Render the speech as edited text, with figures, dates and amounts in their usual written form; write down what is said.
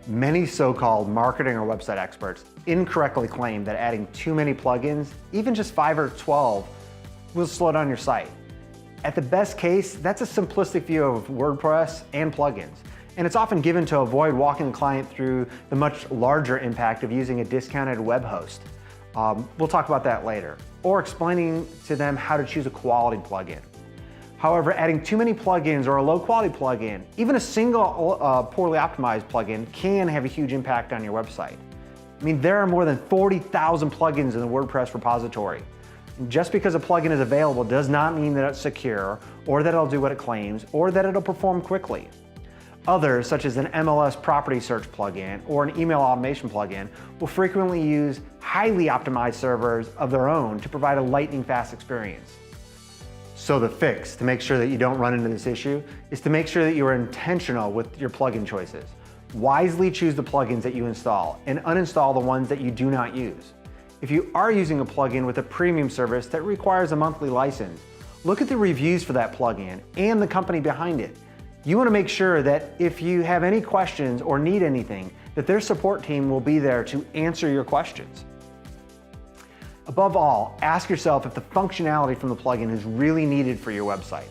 Many so-called marketing or website experts incorrectly claim that adding too many plugins, even just 5 or 12, will slow down your site. At the best case, that's a simplistic view of WordPress and plugins, and it's often given to avoid walking the client through the much larger impact of using a discounted web host. We'll talk about that later, or explaining to them how to choose a quality plugin. However, adding too many plugins or a low quality plugin, even a single poorly optimized plugin, can have a huge impact on your website. I mean, there are more than 40,000 plugins in the WordPress repository. Just because a plugin is available does not mean that it's secure, or that it'll do what it claims, or that it'll perform quickly. Others, such as an MLS property search plugin or an email automation plugin, will frequently use highly optimized servers of their own to provide a lightning fast experience. So the fix to make sure that you don't run into this issue is to make sure that you are intentional with your plugin choices. Wisely choose the plugins that you install and uninstall the ones that you do not use. If you are using a plugin with a premium service that requires a monthly license, look at the reviews for that plugin and the company behind it. You want to make sure that if you have any questions or need anything, that their support team will be there to answer your questions. Above all, ask yourself if the functionality from the plugin is really needed for your website.